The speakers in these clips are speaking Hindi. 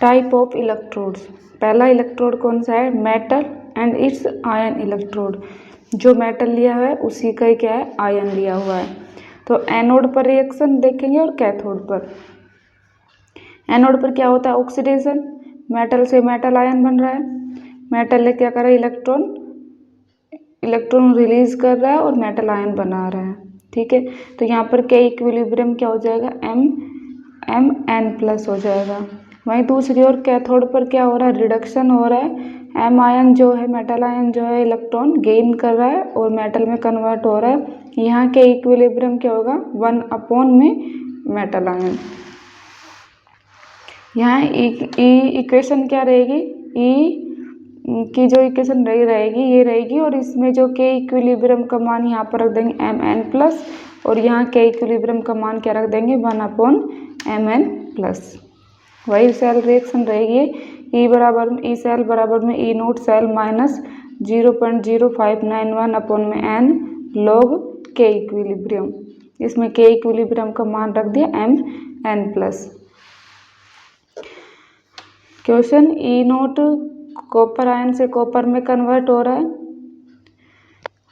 Type of electrodes. पहला इलेक्ट्रोड कौन सा है? Metal and it's ion electrode. जो मेटल लिया हुआ है उसी का ही क्या है? आयन लिया हुआ है। तो एनोड पर रिएक्शन देखेंगे और कैथोड पर। एनोड पर क्या होता है? ऑक्सीडेशन, मेटल से मेटल आयन बन रहा है। मेटल ने क्या करा? इलेक्ट्रॉन रिलीज कर रहा है और मेटल आयन बना रहा है। ठीक है, तो यहाँ पर के इक्विलिब्रियम क्या हो जाएगा? एम एन प्लस हो जाएगा। वहीं दूसरी ओर कैथोड पर क्या हो रहा है? रिडक्शन हो रहा है। एम आयन जो है, मेटल आयन जो है, इलेक्ट्रॉन गेन कर रहा है और मेटल में कन्वर्ट हो रहा है। यहाँ के इक्विलिब्रियम क्या होगा? 1 में मेटल आयन। यहाँ इक्वेशन क्या रहेगी? ई की जो इक्वेशन रहेगी ये रहेगी, और इसमें जो के इक्विलिब्रियम का मान यहाँ पर रख देंगे एम एन प्लस, और यहाँ के इक्विलिब्रियम का मान क्या रख देंगे? 1/mn plus. वही सेल रिएक्शन रहेगी। ई सेल बराबर में E naught cell minus 0.0591/n log K equilibrium. इसमें के इक्विलिब्रियम का मान रख दिया mn plus. Question, E naught copper ion से कॉपर में कन्वर्ट हो रहा है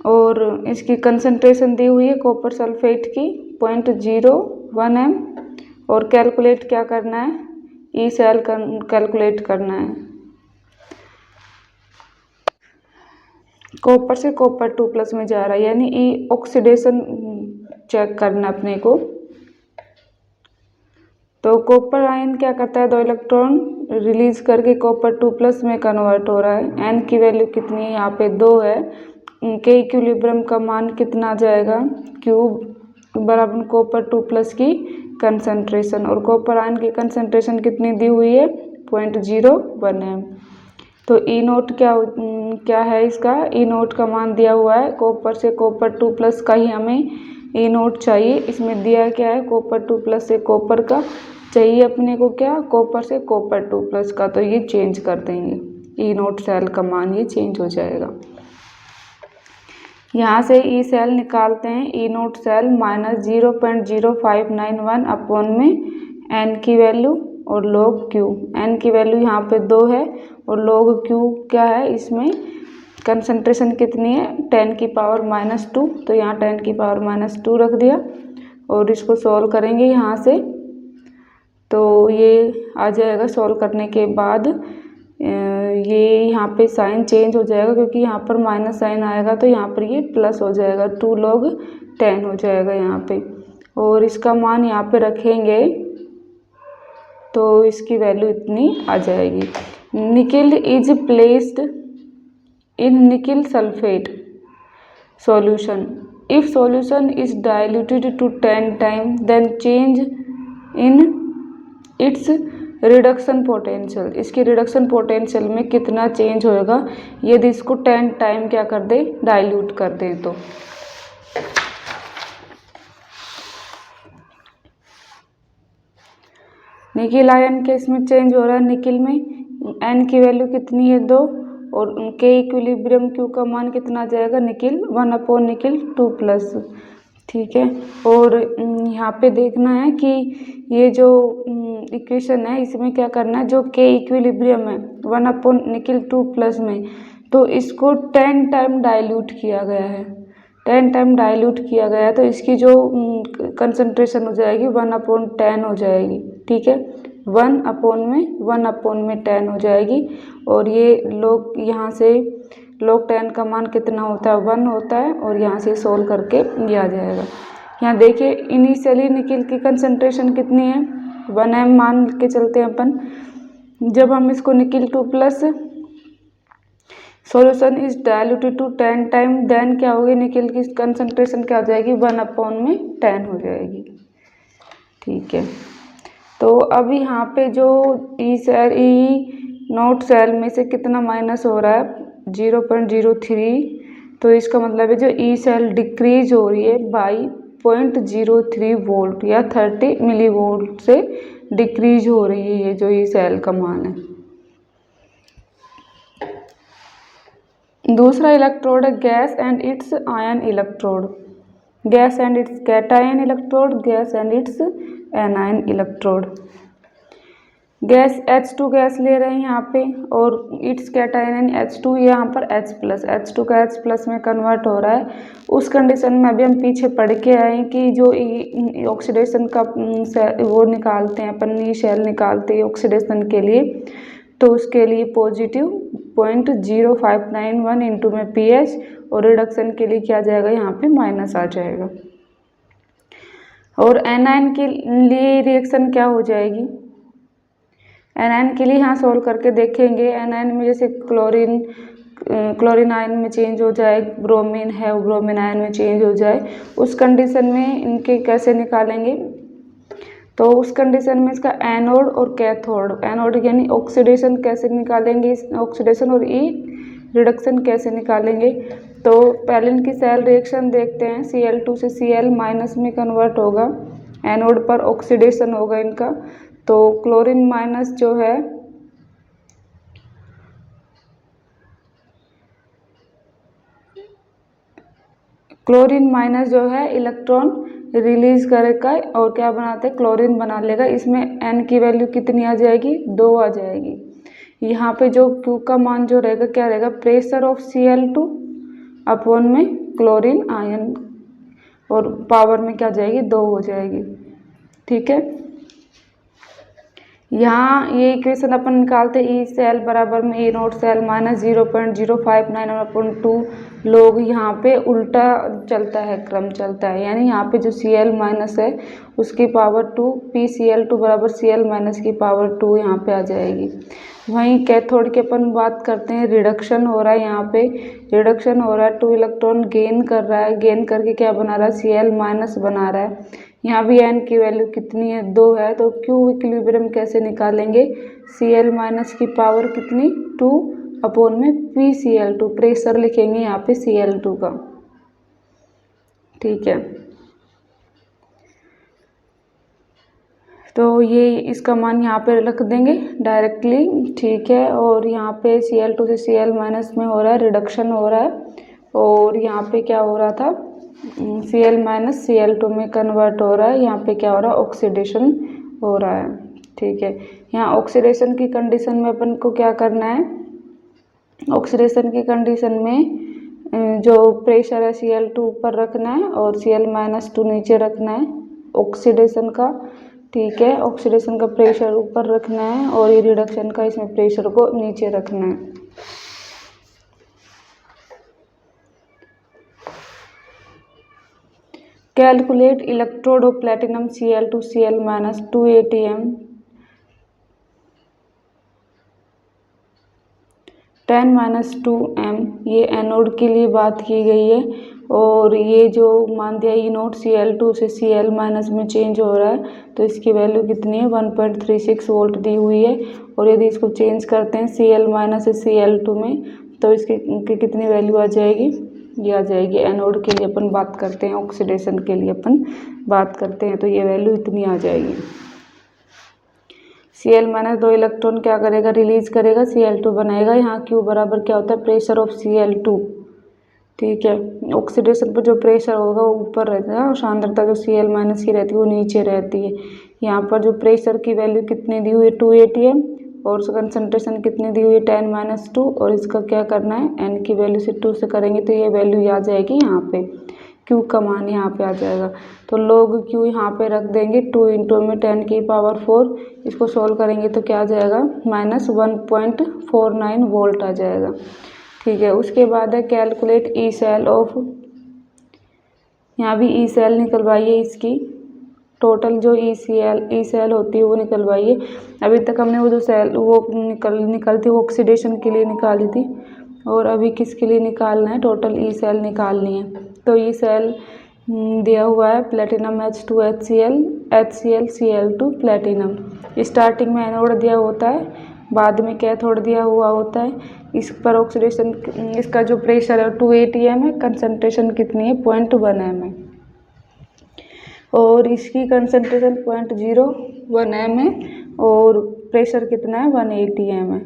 और इसकी कंसंट्रेशन दी हुई है कॉपर सल्फेट की 0.01 m, और कैलकुलेट क्या करना है? ई सेल कैलकुलेट करना है। कॉपर से कॉपर 2+ में जा रहा है, यानी ई ऑक्सीडेशन चेक करना अपने को। तो कॉपर आयन क्या करता है? 2 इलेक्ट्रॉन रिलीज करके कॉपर 2+ में कन्वर्ट हो रहा है। एन की वैल्यू कितनी है? यहाँ पे 2 है। के इक्विलिब्रियम का मान कितना आ जाएगा? क्यूब बराबर कॉपर 2+ की कंसंट्रेशन, और कॉपर आयन की कंसंट्रेशन कितनी दी हुई है? 0.01 m। तो ई नोट क्या है इसका? ई नोट का मान दिया हुआ है, कॉपर से कॉपर 2+ का ही हमें ई नोट चाहिए। इसमें दिया क्या है? कॉपर 2+ से कॉपर का चाहिए अपने को क्या? कॉपर से कॉपर 2+ का। तो ये चेंज कर देंगे, ई नोट सेल का मान ये चेंज हो जाएगा। यहाँ से ई सेल निकालते हैं। ई नोट सेल माइनस 0.0591 में एन की वैल्यू और log क्यू। एन की वैल्यू यहाँ पे 2 है और log क्यू क्या है? इसमें कंसंट्रेशन कितनी है? 10⁻²। तो यहाँ 10⁻² रख दिया और इसको सॉल्व करेंगे यहाँ से। तो ये आ जाएगा। सॉल्व करने के बाद ये यहाँ पे साइन चेंज हो जाएगा, क्योंकि यहाँ पर माइनस साइन आएगा तो यहाँ पर ये प्लस हो जाएगा। 2 log 10 हो जाएगा यहाँ पे, और इसका मान यहाँ पे रखेंगे तो इसकी वैल्यू इतनी आ जाएगी। Nickel is placed in nickel sulphate solution. If solution is diluted to 10 time, then change in its reduction potential. इसकी रिडक्शन पोटेंशियल में कितना चेंज होएगा यदि इसको 10 टाइम क्या कर दे? डाइल्यूट कर दे। तो निकिल आयन के इसमें चेंज हो रहा है। निकिल में एन की वैल्यू कितनी है? 2, और के इक्विलिब्रियम क्यू का मान कितना आ जाएगा? निकिल 1/निकिल 2+। ठीक है, और यहाँ पे देखना है कि ये जो इक्वेशन है इसमें क्या करना है? जो के इक्विलिब्रियम है 1/निकिल 2+ में, तो इसको 10 टाइम डाइल्यूट किया गया है। 10 टाइम डाइल्यूट किया गया है, तो इसकी जो कंसंट्रेशन हो जाएगी 1/10 हो जाएगी। ठीक है, 1/10 हो जाएगी। और ये लोग यहाँ से log 10 का मान कितना होता है? 1 होता है, और यहाँ से सोल्व करके ये आ जाएगा। यहाँ देखिए इनिशियली निकिल की कंसंट्रेशन कितनी है? 1 m मान के चलते हैं अपन। जब हम इसको nickel 2+ solution is diluted to 10 time, then क्या होगी? निकिल की कंसंट्रेशन क्या हो जाएगी? 1/10 हो जाएगी। ठीक है, तो अब यहाँ पे जो ई नोट सेल में से कितना माइनस हो रहा है? 0.03। तो इसका मतलब है जो ई सेल डिक्रीज हो रही है बाई 0.03 वोल्ट या 30 मिलीवोल्ट से डिक्रीज हो रही है ये जो ई सेल का मान है। दूसरा इलेक्ट्रोड है gas and it's ion electrode. Gas and it's cation electrode, gas and it's anion electrode. Gas H2 gas ले रहे हैं यहाँ पे और इट्स कैटायन H2 यहाँ पर H2 का H+ में कन्वर्ट हो रहा है। उस कंडीशन में अभी हम पीछे पढ़ के आए कि जो ऑक्सीडेशन का वो निकालते हैं अपन, ये शेल निकालते हैं ऑक्सीडेशन के लिए, तो उसके लिए पॉजिटिव 0.0591 इंटू में pH और रिडक्शन के लिए क्या जाएगा यहाँ पे माइनस आ जाएगा। और एनायन के लिए रिएक्शन क्या हो जाएगी, एनायन के लिए यहाँ सोल्व करके देखेंगे। एनायन में जैसे क्लोरीन आयन में चेंज हो जाए, ब्रोमीन है वो ब्रोमीन आयन में चेंज हो जाए, उस कंडीशन में इनके कैसे निकालेंगे, तो उस कंडीशन में इसका एनोड और कैथोड, एनोड यानी ऑक्सीडेशन कैसे निकालेंगे, इस ऑक्सीडेशन और ई रिडक्शन कैसे निकालेंगे। तो पहले इनकी सेल रिएक्शन देखते हैं। Cl2 से Cl- में कन्वर्ट होगा, एनोड पर ऑक्सीडेशन होगा इनका, तो क्लोरीन माइनस जो है इलेक्ट्रॉन रिलीज करेगा और क्या बनाते हैं, क्लोरीन बना लेगा। इसमें N की वैल्यू कितनी आ जाएगी, 2 आ जाएगी। यहाँ पे जो Q का मान जो रहेगा क्या रहेगा, प्रेशर ऑफ Cl2 अपॉन में क्लोरीन आयन, और पावर में क्या जाएगी, 2 हो जाएगी। ठीक है, यहाँ ये इक्वेशन अपन निकालते ई सेल बराबर में ई नोट सेल माइनस 0.0591/2 लोग, यहाँ पे उल्टा चलता है, क्रम चलता है, यानी यहाँ पे जो Cl- है उसकी पावर 2, PCl2 बराबर Cl- की पावर 2 यहाँ पे आ जाएगी। वहीं कैथोड की अपन बात करते हैं, रिडक्शन हो रहा है, यहाँ पे रिडक्शन हो रहा है, 2 इलेक्ट्रॉन गेन कर रहा है, गेन करके क्या बना रहा है, Cl- बना रहा है। यहाँ भी N की वैल्यू कितनी है, 2 है, तो Q इक्विलिब्रियम कैसे निकालेंगे, Cl- की पावर कितनी, 2 अपॉन में PCl2, प्रेशर लिखेंगे यहाँ पे Cl2 का। ठीक है, तो ये इसका मान यहाँ पे रख देंगे डायरेक्टली। ठीक है, और यहाँ पे Cl2 से Cl- में हो रहा है, रिडक्शन हो रहा है, और यहाँ पे क्या हो रहा था, Cl- Cl2 में कन्वर्ट हो रहा है, यहाँ पे क्या हो रहा है, ऑक्सीडेशन हो रहा है। ठीक है, यहाँ ऑक्सीडेशन की कंडीशन में अपन को क्या करना है, ऑक्सीडेशन की कंडीशन में जो प्रेशर है Cl2 ऊपर रखना है और Cl- नीचे रखना है ऑक्सीडेशन का। ठीक है, ऑक्सीडेशन का प्रेशर ऊपर रखना है और ये रिडक्शन का इसमें प्रेशर को नीचे रखना है। Calculate electrode of platinum Cl2 Cl- 2 ATM 10-2 m, ये एनोड के लिए बात की गई है। और ये जो मान दिया ई नोट Cl2 से Cl- में चेंज हो रहा है, तो इसकी वैल्यू कितनी है, 1.36 वोल्ट दी हुई है। और यदि इसको चेंज करते हैं Cl- से Cl2 में, तो इसकी कितनी वैल्यू आ जाएगी, ये आ जाएगी। एनोड के लिए अपन बात करते हैं, ऑक्सीडेशन के लिए अपन बात करते हैं, तो ये वैल्यू इतनी आ जाएगी। Cl- 2 इलेक्ट्रॉन क्या करेगा, रिलीज करेगा, Cl2 बनाएगा। यहाँ Q बराबर क्या होता है, प्रेशर ऑफ Cl2। ठीक है, ऑक्सीडेशन पर जो प्रेशर होगा वो ऊपर रहता है और सांद्रता जो Cl- की रहती है वो नीचे रहती है। यहाँ पर जो प्रेशर की वैल्यू कितनी दी हुई है, 2 ATM, और उसका कंसनट्रेशन कितनी दी हुई है, 10-2, और इसका क्या करना है, N की वैल्यू से 2 से करेंगे तो ये वैल्यू आ जाएगी यहाँ पे, Q का मान यहाँ पे आ जाएगा। तो log Q यहाँ पे रख देंगे, 2 इंटू में 10 की पावर 4, इसको सॉल्व करेंगे तो क्या आ जाएगा, -1.49 वोल्ट आ जाएगा। ठीक है, उसके बाद है कैलकुलेट ई सेल ऑफ, यहाँ भी ई सेल निकलवाइए, इसकी टोटल जो ई सेल होती है वो निकलवाइए। अभी तक हमने वो जो सेल वो निकलती वो ऑक्सीडेशन के लिए निकाली थी, और अभी किसके लिए निकालना है, टोटल ई सेल निकालनी है। तो ई सेल दिया हुआ है platinum H2 HCl Cl2 platinum. Starting में एनोड दिया होता है, बाद में कैथोड दिया हुआ होता है। इस पर ऑक्सीडेशन, इसका जो प्रेशर है 2 ATM है, कंसनट्रेशन कितनी है, 0.1 m है, और इसकी कंसनट्रेशन 0.01 m है, और प्रेशर कितना है, 180 m है।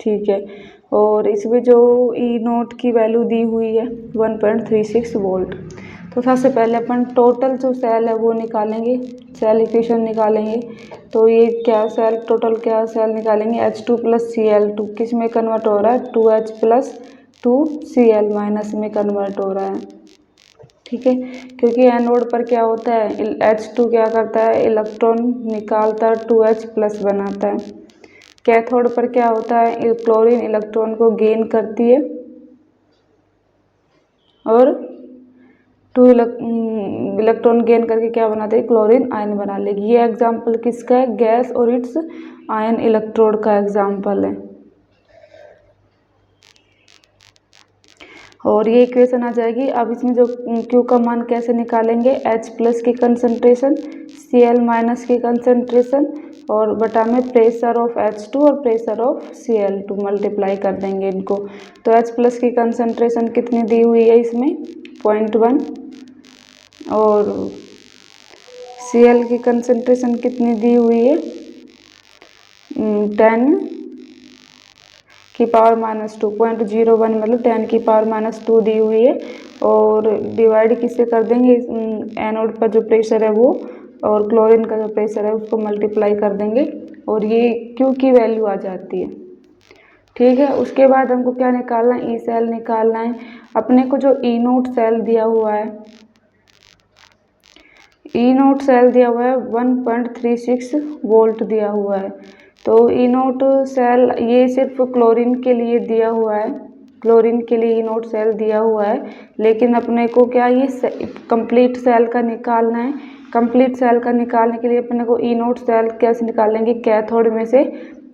ठीक है, और इसमें जो ई नोट की वैल्यू दी हुई है 1.36 वोल्ट। तो सबसे पहले अपन टोटल जो सेल है वो निकालेंगे, सेल इक्वेशन निकालेंगे। तो ये क्या सेल टोटल क्या सेल निकालेंगे H2 प्लस Cl2 किस में कन्वर्ट हो रहा है 2H प्लस 2Cl माइनस में कन्वर्ट हो रहा है। ठीक है, क्योंकि एनोड पर क्या होता है H2 क्या करता है इलेक्ट्रॉन निकालता है 2H प्लस बनाता है। कैथोड पर क्या होता है क्लोरीन इलेक्ट्रॉन को गेन करती है और 2 इलेक्ट्रॉन गेन करके क्या बनाते हैं क्लोरीन आयन बना लेगी। ये एग्जाम्पल किसका है गैस और इट्स आयन इलेक्ट्रोड का एग्जाम्पल है। और ये इक्वेशन आ जाएगी। अब इसमें जो Q का मान कैसे निकालेंगे H प्लस की कंसंट्रेशन Cl माइनस की कंसंट्रेशन और बटा में प्रेशर ऑफ H2 और प्रेशर ऑफ Cl2 मल्टीप्लाई कर देंगे इनको। तो H प्लस की कंसंट्रेशन कितनी दी हुई है इसमें 0.1 और Cl की कंसंट्रेशन कितनी दी हुई है 10 की पावर माइनस 2 0.01 मतलब 10 की पावर माइनस 2 दी हुई है। और डिवाइड किससे कर देंगे एनोड पर जो प्रेशर है वो और क्लोरीन का जो प्रेशर है उसको मल्टीप्लाई कर देंगे और ये Q की वैल्यू आ जाती है। ठीक है, उसके बाद हमको क्या निकालना है ई सेल निकालना है। अपने को जो ई नोट सेल दिया हुआ है ई नोट सेल दिया हुआ है 1.36 वोल्ट दिया हुआ है। तो ई नोट सेल ये सिर्फ क्लोरीन के लिए दिया हुआ है, क्लोरीन के लिए ई नोट सेल दिया हुआ है, लेकिन अपने को क्या ये कंप्लीट सेल का निकालना है। कंप्लीट सेल का निकालने के लिए अपने को ई नोट सेल कैसे निकालेंगे कैथोड में से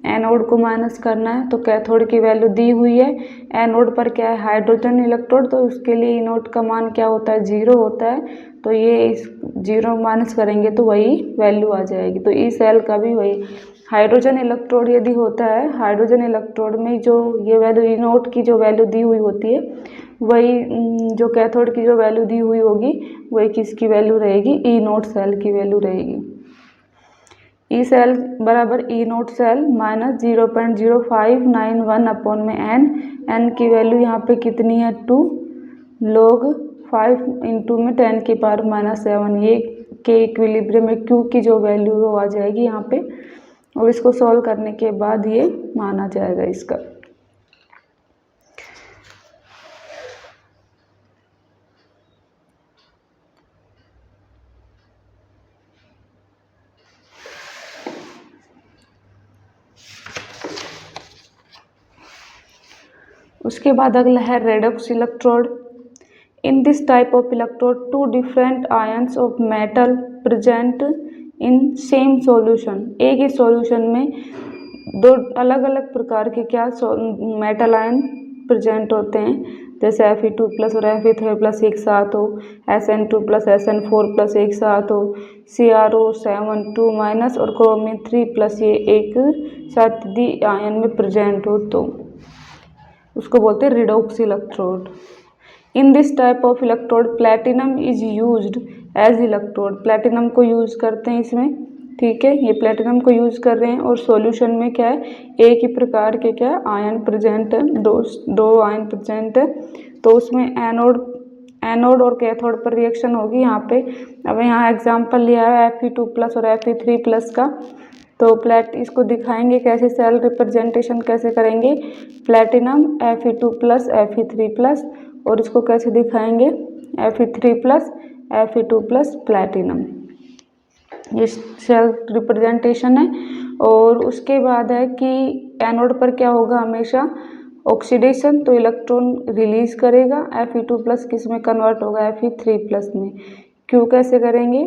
एनोड को माइनस करना है। तो कैथोड की वैल्यू दी हुई है, एनोड पर क्या है हाइड्रोजन इलेक्ट्रोड, तो उसके लिए ई नोट का मान क्या होता है 0 होता है। तो ये इस 0 माइनस करेंगे तो वही वैल्यू आ जाएगी। तो ई सेल का भी वही हाइड्रोजन इलेक्ट्रोड यदि होता है हाइड्रोजन इलेक्ट्रोड में जो ये वैल्यू ई नोट की जो वैल्यू दी हुई होती है वही जो कैथोड की जो वैल्यू दी हुई होगी वही किसकी वैल्यू रहेगी ई नोट सेल की वैल्यू रहेगी। ई सेल बराबर E naught cell minus 0.0591 upon में एन की वैल्यू यहाँ पे कितनी है 2 log 5 इंटू में 10 की पावर माइनस 7 ये के इक्विलिब्रियम में Q की जो वैल्यू है वो आ जाएगी यहाँ पे और इसको सॉल्व करने के बाद ये माना जाएगा इसका। उसके बाद अगला है redox electrode. In this type of electrode 2 different ions of metal present in same solution. एक ही सॉल्यूशन में 2 अलग अलग प्रकार के क्या मेटल आयन प्रेजेंट होते हैं, जैसे Fe2 प्लस और Fe3 प्लस एक साथ हो, SN2 प्लस SN4 प्लस एक साथ हो, CrO7 2 माइनस और क्रोमियम 3 प्लस ये एक साथ यदि आयन में प्रेजेंट हो तो उसको बोलते हैं redox electrode. In this type of electrode platinum is used as electrode. Platinum को यूज करते हैं इसमें। ठीक है, ये प्लेटिनम को यूज कर रहे हैं और सॉल्यूशन में क्या है एक ही प्रकार के क्या आयन प्रेजेंट है, दो आयन प्रेजेंट है। तो उसमें एनोड और कैथोड पर रिएक्शन होगी यहाँ पे। अब यहाँ एग्जाम्पल लिया है Fe2 प्लस और Fe3 प्लस का। तो इसको दिखाएंगे कैसे सेल रिप्रेजेंटेशन कैसे करेंगे platinum Fe2 plus Fe3 plus और इसको कैसे दिखाएंगे Fe3 plus Fe2 plus platinum. ये सेल रिप्रेजेंटेशन है। और उसके बाद है कि एनोड पर क्या होगा हमेशा ऑक्सीडेशन, तो इलेक्ट्रॉन रिलीज करेगा Fe2 प्लस किस में कन्वर्ट होगा Fe3 प्लस में। क्यों कैसे करेंगे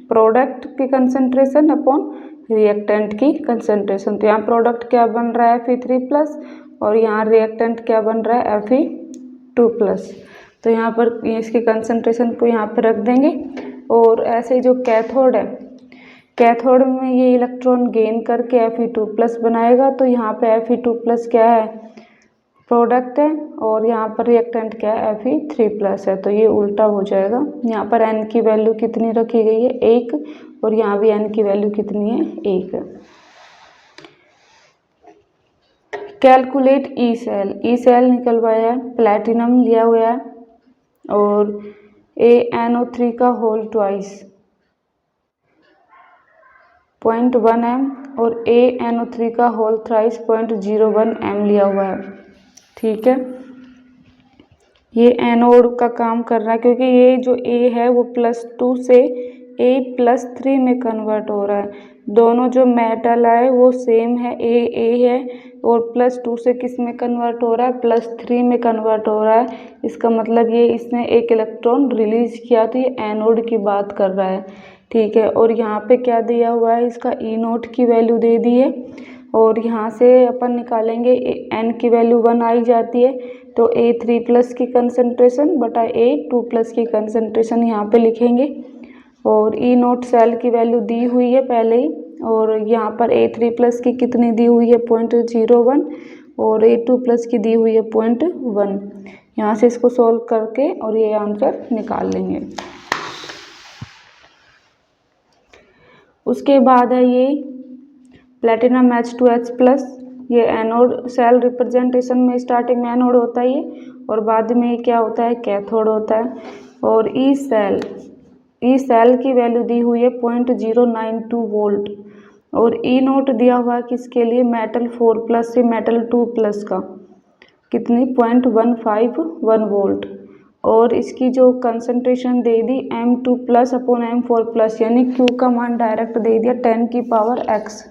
प्रोडक्ट की कंसंट्रेशन अपॉन रिएक्टेंट की कंसंट्रेशन। तो यहाँ प्रोडक्ट क्या बन रहा है Fe3 प्लस और यहाँ रिएक्टेंट क्या बन रहा है Fe2 प्लस। तो यहाँ पर इसकी कंसंट्रेशन को यहाँ पर रख देंगे। और ऐसे जो कैथोड है कैथोड में ये इलेक्ट्रॉन गेन करके Fe2 प्लस बनाएगा। तो यहाँ पे Fe2 प्लस क्या है प्रोडक्ट है और यहाँ पर रिएक्टेंट क्या है Fe3 प्लस है। तो ये उल्टा हो जाएगा। यहाँ पर n की वैल्यू कितनी रखी गई है 1 और यहाँ भी n की वैल्यू कितनी है 1। Calculate E cell. E cell निकलवाया है, प्लैटिनम लिया हुआ है और AnO3 का होल ट्वाइस 0.1 m और ANO3 का होल थ्राइस 0.01 m लिया हुआ है। ठीक है, ये एनोड का काम कर रहा है क्योंकि ये जो A है वो +2 से A+3 में कन्वर्ट हो रहा है। दोनों जो मेटल है वो सेम है, A है और +2 से किस में कन्वर्ट हो रहा है, +3 में कन्वर्ट हो रहा है। इसका मतलब ये इसने एक इलेक्ट्रॉन रिलीज किया, तो ये एनोड की बात कर रहा है। ठीक है, और यहाँ पे क्या दिया हुआ है, इसका E0 की वैल्यू दे दी है और यहाँ से अपन निकालेंगे N की वैल्यू 1 आई जाती है, तो A3+ की कंसंट्रेशन बटा A2+ की कंसंट्रेशन यहाँ पे लिखेंगे और E0 सेल की वैल्यू दी हुई है पहले ही, और यहाँ पर A3+ की कितनी दी हुई है 0.01 और A2+ की दी हुई है 0.1। यहाँ से इसको सॉल्व करके और ये आंसर निकाल लेंगे। उसके बाद है ये प्लेटिनम H2H+, ये एनोड सेल रिप्रेजेंटेशन में स्टार्टिंग में एनोड होता है ये, और बाद में ये क्या होता है, कैथोड होता है। और ई सेल की वैल्यू दी हुई है 0.092 वोल्ट और E0 दिया हुआ है किसके लिए, मेटल 4+ से मेटल 2+ का, कितनी 0.151 वोल्ट, और इसकी जो कंसंट्रेशन दे दी M2+ अपॉन M4+, यानी Q का मान डायरेक्ट दे दिया 10 की पावर x।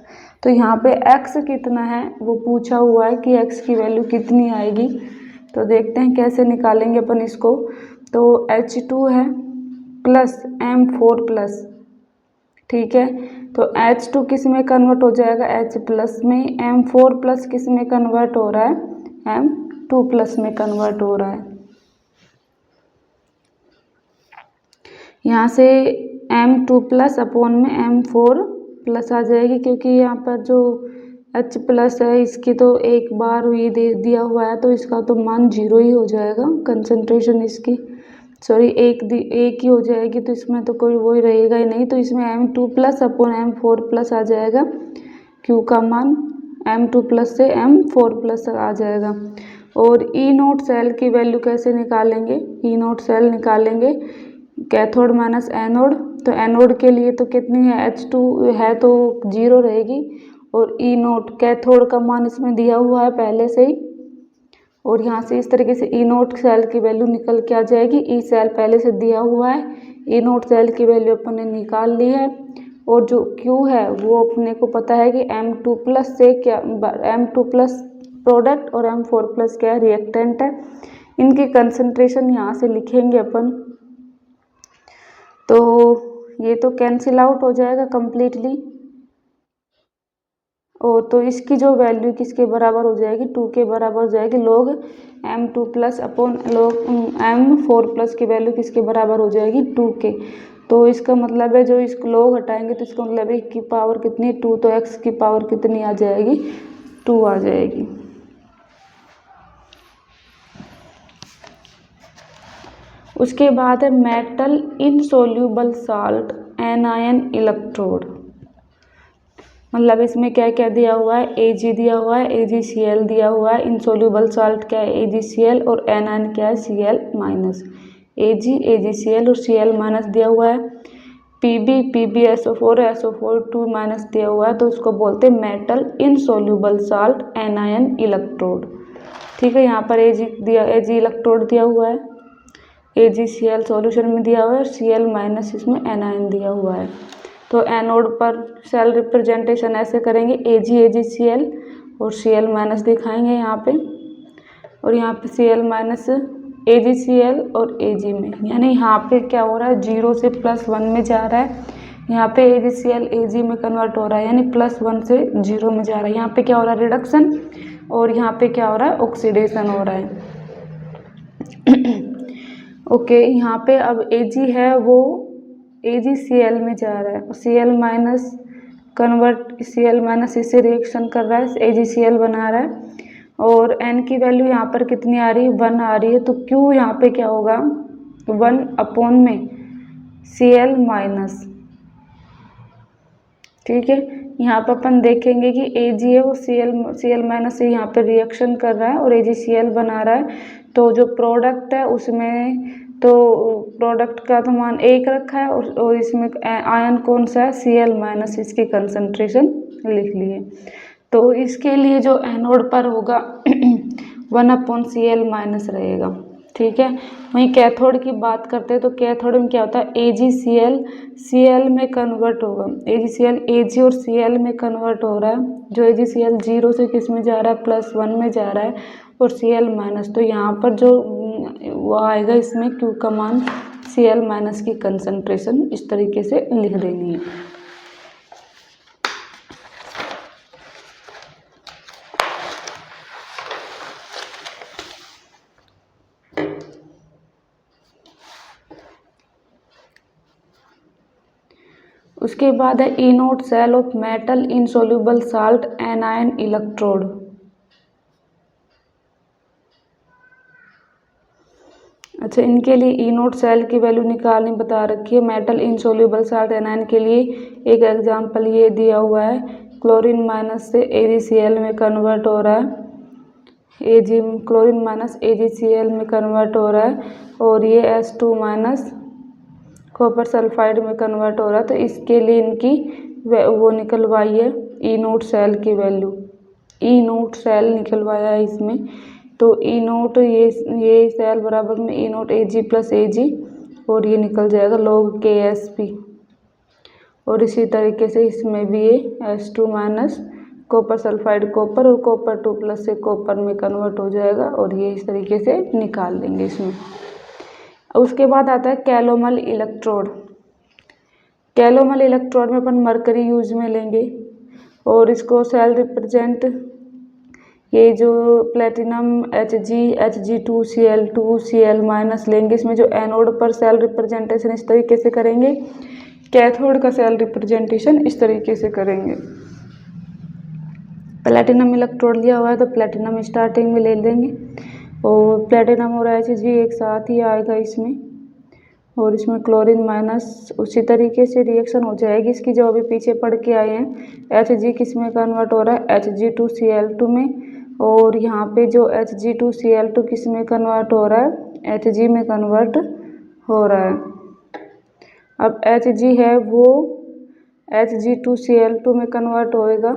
तो यहाँ पे x कितना है वो पूछा हुआ है कि x की वैल्यू कितनी आएगी, तो देखते हैं कैसे निकालेंगे अपन इसको। तो H2 है प्लस M4+, ठीक है, तो H2 किस में कन्वर्ट हो जाएगा, H+ में। M4+ किस में कन्वर्ट हो रहा है, M2+ में कन्वर्ट हो रहा है। यहाँ से M2+ अपॉन में M4+ आ जाएगी, क्योंकि यहाँ पर जो H+ है इसकी तो एक बार ये दे दिया हुआ है, तो इसका तो मान 0 ही हो जाएगा, कंसंट्रेशन इसकी सॉरी एक ही हो जाएगी, तो इसमें तो कोई वो ही रहेगा ही नहीं, तो इसमें M2+ अपॉन M4+ आ जाएगा। Q का मान M2+ से M4+ आ जाएगा। और E0 सेल की वैल्यू कैसे निकालेंगे, E0 सेल निकालेंगे कैथोड माइनस एनोड, तो एनोड के लिए तो कितनी है, H2 है तो 0 रहेगी, और E0 कैथोड का मान इसमें दिया हुआ है पहले से ही, और यहाँ से इस तरीके से E0 सेल की वैल्यू निकल के आ जाएगी। E सेल पहले से दिया हुआ है, E0 सेल की वैल्यू अपन ने निकाल ली है, और जो Q है वो अपने को पता है कि M2+ से क्या, M2+ प्रोडक्ट और M4+ क्या रिएक्टेंट है। इनकी कंसंट्रेशन यहाँ से लिखेंगे अपन, तो ये तो कैंसिल आउट हो जाएगा कम्प्लीटली, और तो इसकी जो वैल्यू किसके बराबर हो जाएगी, 2 के बराबर हो जाएगी। लोग M2+ अपॉन लोग M4+ की वैल्यू किसके बराबर हो जाएगी, 2 के। तो इसका मतलब है जो इसको लोग हटाएंगे तो इसका मतलब है की पावर कितनी, 2, तो x की पावर कितनी आ जाएगी, 2 आ जाएगी। उसके बाद है metal insoluble salt anion electrode, मतलब इसमें क्या क्या दिया हुआ है, Ag दिया हुआ है, AgCl दिया हुआ है, इनसोल्यूबल साल्ट क्या है AgCl, और एनायन क्या है Cl-, Ag, AgCl और Cl- दिया हुआ है। PbSO4 SO4 2- दिया हुआ है, तो उसको बोलते हैं metal insoluble salt anion electrode. ठीक है, यहाँ पर Ag इलेक्ट्रोड दिया हुआ है, AgCl सॉल्यूशन में दिया हुआ है, Cl- इसमें एनायन दिया हुआ है। तो एनोड पर सेल रिप्रेजेंटेशन ऐसे करेंगे, AgCl और Cl- दिखाएंगे यहाँ पे, और यहाँ पे Cl- AgCl और Ag में, यानी यहाँ पे क्या हो रहा है, 0 से +1 में जा रहा है, यहाँ पे AgCl Ag में कन्वर्ट हो रहा है, यानी +1 से 0 में जा रहा है। यहाँ पे क्या हो रहा है, रिडक्शन, और यहाँ पे क्या हो रहा है, ऑक्सीडेशन हो रहा है। ओके, यहाँ पे अब Ag है वो AgCl में जा रहा है, Cl- कन्वर्ट Cl- इससे रिएक्शन कर रहा है, AgCl बना रहा है, और N की वैल्यू यहाँ पर कितनी आ रही है, 1 आ रही है, तो Q यहाँ पे क्या होगा, 1 अपॉन में Cl-, ठीक है। यहाँ पर अपन देखेंगे कि Ag है वो Cl- से यहाँ पे रिएक्शन कर रहा है और AgCl बना रहा है, तो जो प्रोडक्ट है उसमें तो प्रोडक्ट का तो मान 1 रखा है और इसमें आयन कौन सा है, Cl- इसकी कंसंट्रेशन लिख लिए। तो इसके लिए जो एनोड पर होगा 1/Cl- रहेगा, ठीक है। वहीं कैथोड की बात करते हैं तो कैथोड में क्या होता है, AgCl Cl में कन्वर्ट होगा, AgCl Ag और Cl में कन्वर्ट हो रहा है। जो AgCl 0 से किस में जा रहा है, +1 में जा रहा है और Cl-, तो यहाँ पर जो वो आएगा इसमें Q का मान Cl- की कंसंट्रेशन इस तरीके से लिख देनी है। उसके बाद है E naught cell of metal insoluble salt anion electrode. अच्छा, इनके लिए इनोट सेल की वैल्यू निकालनी बता रखी है। मेटल इनसोल्यूबल साल्ट एनायन के लिए एक एग्जांपल ये दिया हुआ है, क्लोरीन माइनस से AgCl में कन्वर्ट हो रहा है, क्लोरीन माइनस AgCl में कन्वर्ट हो रहा है और ये H2- कॉपर सल्फाइड में कन्वर्ट हो रहा है। तो इसके लिए इनकी वो निकलवाई है इनोट सेल की वैल्यू, इनोट सेल निकलवाया है इसमें। तो इनोट ये सेल बराबर में इनोट Ag + Ag और ये निकल जाएगा log Ksp। और इसी तरीके से इसमें भी ये H2- कॉपर सल्फाइड कॉपर और कॉपर 2+ से कॉपर में कन्वर्ट हो जाएगा और ये इस तरीके से निकाल लेंगे इसमें। उसके बाद आता है कैलोमल इलेक्ट्रोड। कैलोमल इलेक्ट्रोड में अपन मरकरी यूज में लेंगे और इसको सेल रिप्रेजेंट, ये जो प्लेटिनम Hg2Cl2 Cl- लेंगे। इसमें जो एनोड पर सेल रिप्रेजेंटेशन इस तरीके से करेंगे, कैथोड का सेल रिप्रेजेंटेशन इस तरीके से करेंगे। प्लेटिनम इलेक्ट्रोड लिया हुआ है तो प्लेटिनम स्टार्टिंग में ले लेंगे और प्लेटिनम और Hg एक साथ ही आएगा इसमें और इसमें क्लोरीन माइनस उसी तरीके से रिएक्शन हो जाएगी इसकी जो अभी पीछे पढ़ के आए हैं। Hg किस में कन्वर्ट हो रहा है, Hg2Cl2 में, और यहाँ पे जो Hg2Cl2 किस में कन्वर्ट हो रहा है, Hg में कन्वर्ट हो रहा है। अब Hg है वो Hg2Cl2 में कन्वर्ट होएगा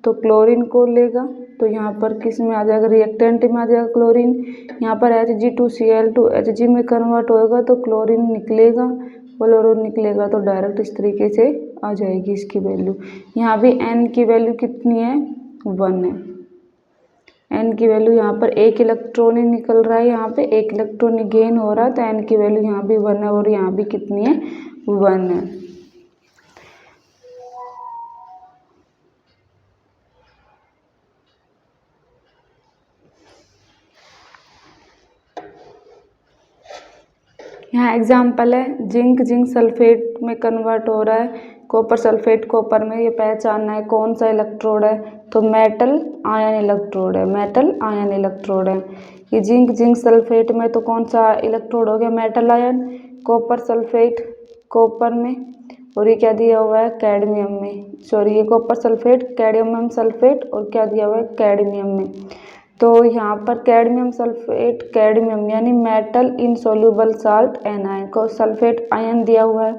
तो क्लोरीन को लेगा, तो यहाँ पर किस में आ जाएगा, रिएक्टेंट में आ जाएगा क्लोरीन। यहाँ पर Hg2Cl2 Hg में कन्वर्ट होएगा तो क्लोरीन निकलेगा, फ्लोरीन निकलेगा, तो डायरेक्ट इस तरीके से आ जाएगी इसकी वैल्यू। यहाँ भी N की वैल्यू कितनी है, 1 है। N की वैल्यू यहाँ पर 1 इलेक्ट्रॉन ही निकल रहा है, यहाँ पे 1 इलेक्ट्रॉन गेन हो रहा है, तो N की वैल्यू यहाँ भी 1 है और यहाँ भी कितनी है, 1 है। यहाँ एग्जाम्पल है, जिंक सल्फेट में कन्वर्ट हो रहा है, कॉपर सल्फेट कॉपर में। ये पहचानना है कौन सा इलेक्ट्रोड है, तो मेटल आयन इलेक्ट्रोड है, मेटल आयन इलेक्ट्रोड है। ये जिंक सल्फेट में तो कौन सा इलेक्ट्रोड हो गया, metal ion. Copper sulphate copper में और ये क्या दिया हुआ है, कैडमियम में, सॉरी ये कॉपर सल्फेट कैडमियम सल्फेट और क्या दिया हुआ है, कैडमियम में। तो यहाँ पर कैडमियम सल्फेट कैडमियम यानी मेटल इनसोल्यूबल साल्ट एनायन को सल्फेट आयन दिया हुआ है,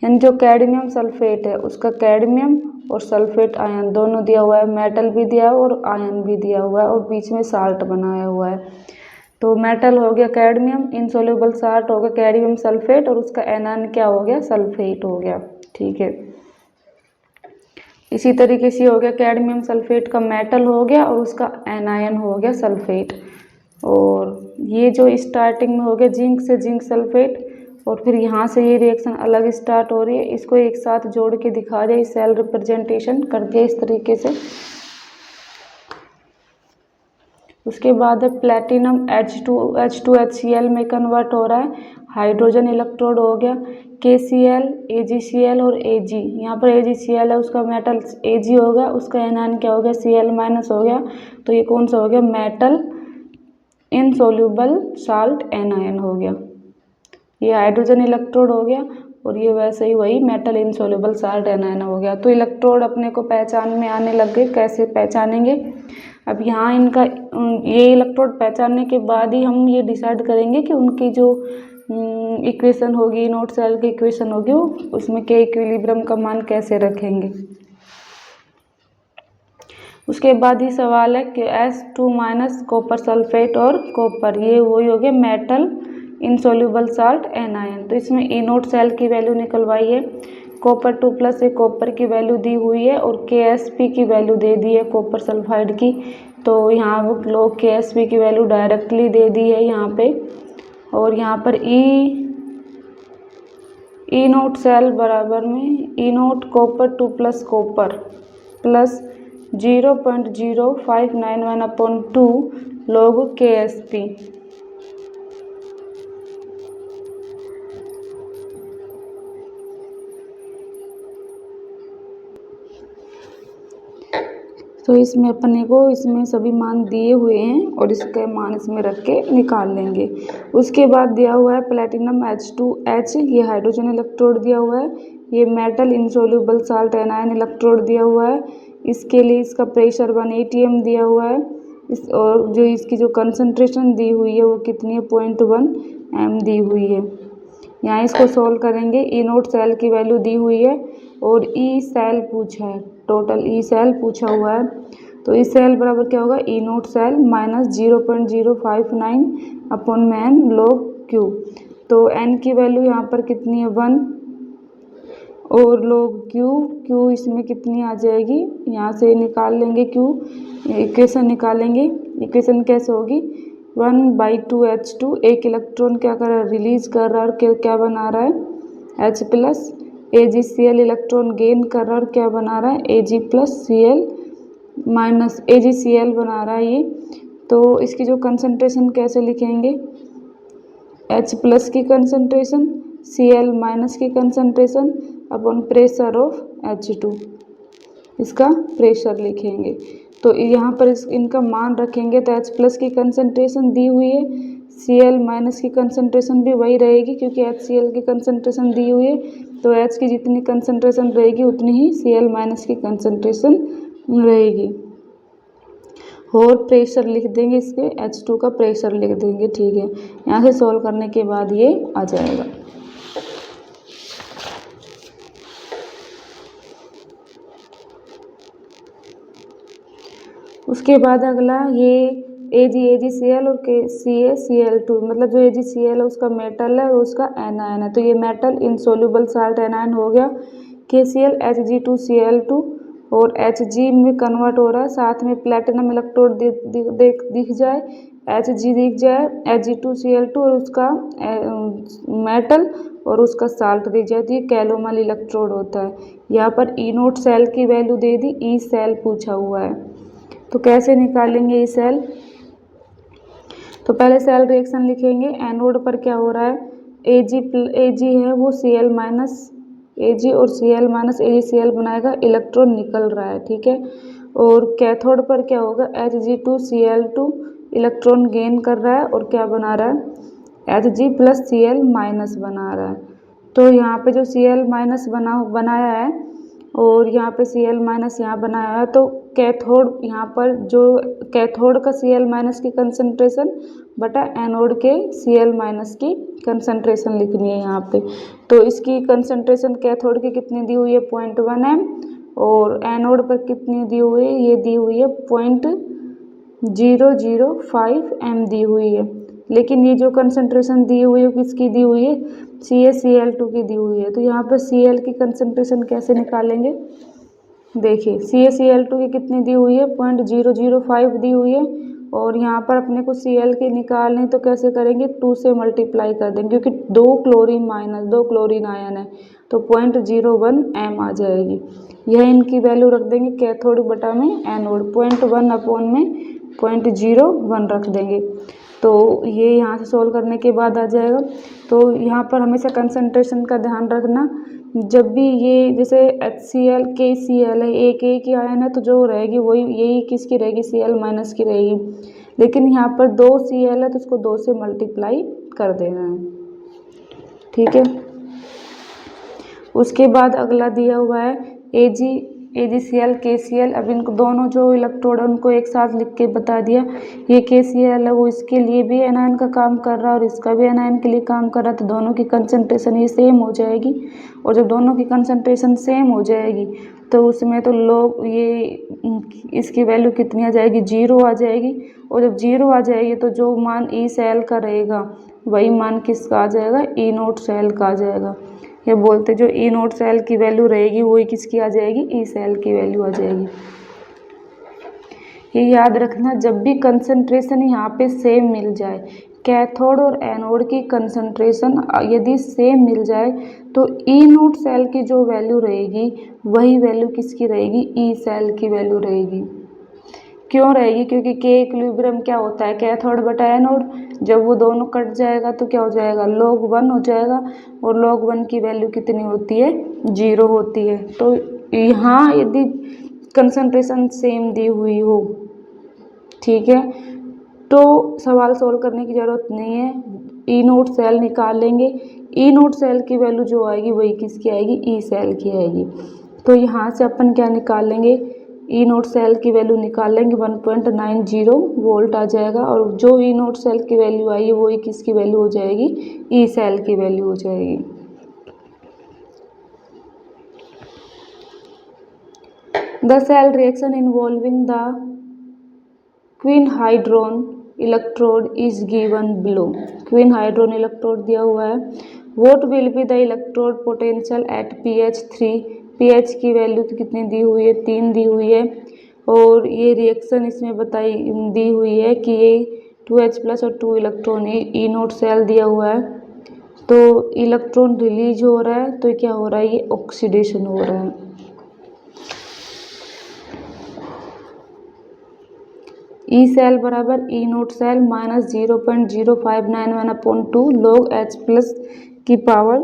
यानी जो कैडमियम सल्फेट है उसका कैडमियम और सल्फेट आयन दोनों दिया हुआ है, मेटल भी दिया है और आयन भी दिया हुआ है और बीच में साल्ट बनाया हुआ है। तो मेटल हो गया कैडमियम, इनसोल्यूबल साल्ट हो गया कैडमियम सल्फेट और उसका एनायन क्या हो गया, सल्फेट हो गया, ठीक है। इसी तरीके से हो गया कैडमियम सल्फेट का मेटल हो गया और उसका एनायन हो गया सल्फेट। और ये जो स्टार्टिंग में हो गया जिंक से जिंक सल्फेट और फिर यहाँ से ये रिएक्शन अलग स्टार्ट हो रही है, इसको एक साथ जोड़ के दिखा दिया, सेल रिप्रेजेंटेशन कर दिया इस तरीके से। उसके बाद प्लेटिनम H2HCl में कन्वर्ट हो रहा है, हाइड्रोजन इलेक्ट्रोड हो गया, KCl AgCl और Ag। यहाँ पर AgCl है उसका मेटल Ag होगा, उसका एनायन क्या हो गया, Cl- हो गया। तो ये कौन सा हो गया, मेटल इनसोल्यूबल साल्ट एनायन हो गया। ये हाइड्रोजन इलेक्ट्रोड हो गया और ये वैसे ही वही मेटल इनसोल्यूबल साल्ट एनायन हो गया। तो इलेक्ट्रोड अपने को पहचान में आने लग गए, कैसे पहचानेंगे। अब यहाँ इनका ये इलेक्ट्रोड पहचानने के बाद ही हम ये डिसाइड करेंगे कि उनकी जो इक्वेशन होगी, नोट सेल की इक्वेशन होगी, उसमें के इक्विलिब्रियम का मान कैसे रखेंगे। उसके बाद ही सवाल है कि S2 माइनस कॉपर सल्फेट और कॉपर, ये वही हो गया मेटल इनसोल्यूबल साल्ट एनायन। तो इसमें ई नोट सेल की वैल्यू निकलवाई है, कॉपर 2 प्लस एक कॉपर की वैल्यू दी हुई है और KSP की वैल्यू दे दी है कॉपर सल्फाइड की। तो यहाँ वो लोग KSP की वैल्यू डायरेक्टली दे दी है यहाँ पे, और यहाँ पर ई नोट सेल बराबर में E naught copper 2 plus copper plus 0.0591/2 log KSP। तो इसमें अपने को इसमें सभी मान दिए हुए हैं और इसके मान इसमें रख के निकाल लेंगे। उसके बाद दिया हुआ है प्लेटिनम H2H, ये हाइड्रोजन इलेक्ट्रोड दिया हुआ है, ये metal insoluble salt anion electrode दिया हुआ है। इसके लिए इसका प्रेशर 1 atm दिया हुआ है, और जो इसकी जो कंसंट्रेशन दी हुई है वो कितनी है 0.1 m दी हुई है। यहाँ इसको सोल्व करेंगे, ई नोट सेल की वैल्यू दी हुई है और ई सेल पूछा है, टोटल ई सेल पूछा हुआ है। तो ई सेल बराबर क्या होगा, E naught cell minus 0.059/n log Q। तो n की वैल्यू यहाँ पर कितनी है 1 और log Q इसमें कितनी आ जाएगी, यहाँ से निकाल लेंगे Q, इक्वेशन निकालेंगे। इक्वेशन कैसे होगी, 1/2H2, एक इलेक्ट्रॉन क्या कर रहा है रिलीज कर रहा है और क्या बना रहा है H plus AgCl, electron gain कर रहा है और क्या बना रहा है Ag plus Cl minus AgCl बना रहा है ये। तो इसकी जो कंसंट्रेशन कैसे लिखेंगे, H प्लस की कंसंट्रेशन Cl माइनस की concentration upon pressure of H2, इसका प्रेशर लिखेंगे। तो यहाँ पर इनका मान रखेंगे तो H प्लस की कंसंट्रेशन दी हुई है, Cl माइनस की कंसंट्रेशन भी वही रहेगी क्योंकि HCl की कंसंट्रेशन दी हुई है। तो H की जितनी कंसंट्रेशन रहेगी उतनी ही Cl माइनस की कंसंट्रेशन रहेगी। और प्रेशर लिख देंगे, इसके H2 का प्रेशर लिख देंगे, ठीक है। यहाँ से सॉल्व करने के बाद ये आ जाएगा। उसके बाद अगला ये AgCl और CaCl2, मतलब जो AgCl है उसका मेटल है और उसका एनायन है, तो ये मेटल इनसोल्यूबल साल्ट एनायन हो गया। KCl Hg2Cl2 और Hg में कन्वर्ट हो रहा है, साथ में प्लेटिनम इलेक्ट्रोड दिख जाए, Hg दिख जाए, Hg2Cl2 और उसका मेटल और उसका साल्ट दिख जाए, तो ये कैलोमल इलेक्ट्रोड होता है। यहाँ पर ई नोट सेल की वैल्यू दे दी, ई सेल पूछा हुआ है, तो कैसे निकालेंगे ई सेल। तो पहले सेल रिएक्शन लिखेंगे, एनोड पर क्या हो रहा है Ag है वो Cl माइनस Ag और Cl माइनस AgCl बनाएगा, इलेक्ट्रॉन निकल रहा है, ठीक है। और कैथोड पर क्या होगा Hg2Cl2, इलेक्ट्रॉन गेन कर रहा है और क्या बना रहा है Hg प्लस Cl माइनस बना रहा है। तो यहाँ पे जो Cl माइनस बनाया है और यहाँ पे Cl माइनस यहाँ बनाया है, तो कैथोड यहाँ पर जो कैथोड का Cl माइनस की कंसंट्रेशन बटा एनोड के Cl माइनस की कंसंट्रेशन लिखनी है यहाँ पे। तो इसकी कंसंट्रेशन कैथोड की कितनी दी हुई है 0.1 m और एनोड पर कितनी दी हुई है, ये दी हुई है 0.005 m दी हुई है। लेकिन ये जो कंसंट्रेशन दी हुई है किसकी दी हुई है CaCl2 की दी हुई है। तो यहाँ पर Cl की कंसंट्रेशन कैसे निकालेंगे, देखिए CaCl2 की कितनी दी हुई है 0.005 दी हुई है और यहाँ पर अपने को Cl की निकालनी, तो कैसे करेंगे 2 से मल्टीप्लाई कर देंगे क्योंकि 2 क्लोरीन आयन है, तो 0.01 m आ जाएगी। यह इनकी वैल्यू रख देंगे कैथोड बटा में एनोड, 0.1 अपॉन में 0.01 रख देंगे। तो ये यहाँ से सोल्व करने के बाद आ जाएगा। तो यहाँ पर हमेशा कंसंट्रेशन का ध्यान रखना, जब भी ये जैसे HCl KCl है एक ही आयन है, तो जो रहेगी वही यही किसकी रहेगी Cl माइनस की रहेगी। लेकिन यहाँ पर 2 Cl है तो इसको 2 से मल्टीप्लाई कर देना है, ठीक है। उसके बाद अगला दिया हुआ है AgCl KCl। अब इनको दोनों जो इलेक्ट्रोड है उनको एक साथ लिख के बता दिया। ये KCl है वो इसके लिए भी एनायन का काम कर रहा है और इसका भी एनायन के लिए काम कर रहा है, तो दोनों की कंसंट्रेशन ये सेम हो जाएगी। और जब दोनों की कंसंट्रेशन सेम हो जाएगी तो उसमें तो लोग ये इसकी वैल्यू कितनी आ जाएगी, 0 आ जाएगी। और जब 0 आ जाएगी तो जो मान ई सेल का रहेगा वही मान किसका आ जाएगा, ई नोट सेल का आ जाएगा। ये बोलते जो ई नोट सेल की वैल्यू रहेगी वही किसकी आ जाएगी, ई सेल की वैल्यू आ जाएगी। ये याद रखना, जब भी कंसंट्रेशन यहाँ पे सेम मिल जाए, कैथोड और एनोड की कंसंट्रेशन यदि सेम मिल जाए तो ई नोट सेल की जो वैल्यू रहेगी वही वैल्यू किसकी रहेगी, ई सेल की वैल्यू रहेगी। क्यों रहेगी, क्योंकि के इक्विलिब्रियम क्या होता है, कैथोड बटा एनोड। जब वो दोनों कट जाएगा तो क्या हो जाएगा, log 1 हो जाएगा। और log 1 की वैल्यू कितनी होती है, 0 होती है। तो यहाँ यदि कंसंट्रेशन सेम दी हुई हो, ठीक है, तो सवाल सोल्व करने की ज़रूरत नहीं है, ई नोट सेल निकाल लेंगे। ई नोट सेल की वैल्यू जो आएगी वही किसकी आएगी, ई सेल की आएगी। तो यहाँ से अपन क्या निकाल लेंगे, ई नोट सेल की वैल्यू निकाल लेंगे, 1.90 वोल्ट आ जाएगा। और जो ई नोट सेल की वैल्यू आई है वही किसकी वैल्यू हो जाएगी, ई सेल की वैल्यू हो जाएगी। The cell reaction involving the quinhydrone electrode is given below. Quinhydrone electrode दिया हुआ है। What will be the electrode potential at pH 3। pH की वैल्यू तो कितनी दी हुई है, 3 दी हुई है। और ये रिएक्शन इसमें बताई दी हुई है कि ये 2H+ और 2 इलेक्ट्रॉन, ई नोट सेल दिया हुआ है। तो इलेक्ट्रॉन रिलीज हो रहा है, तो क्या हो रहा है, ये ऑक्सीडेशन हो रहा है। ई सेल बराबर E naught cell minus 0.0591/2 log H+ की पावर